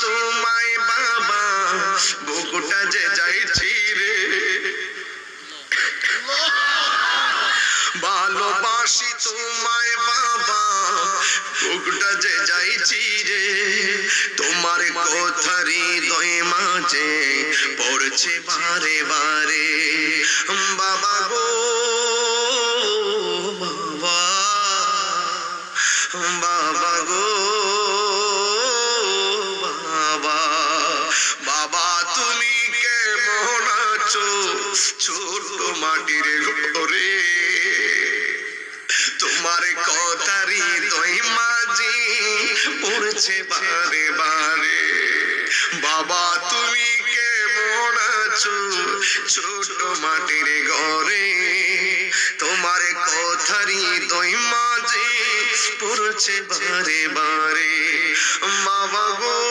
তোমায় বাবা বুকটা যে যাইছি রে ভালোবাসি তোমায় বাবা বুকটা যে যাইছি রে তোমার কথা হৃদয় মাঝে পড়ছে বারে বারে বাবা গো বাবা বাবা গো বাবা বাবা তুমি কেমন আছো ছোট মাটির ঘরে তোমার কথা হৃদয় মাঝে পড়ছে বারে বারে বাবা তুমি কেমন আছো ছোট মাটির ঘরে তোমার কথা হৃদয় মাঝে পড়ছে বারে বারে বাবা গো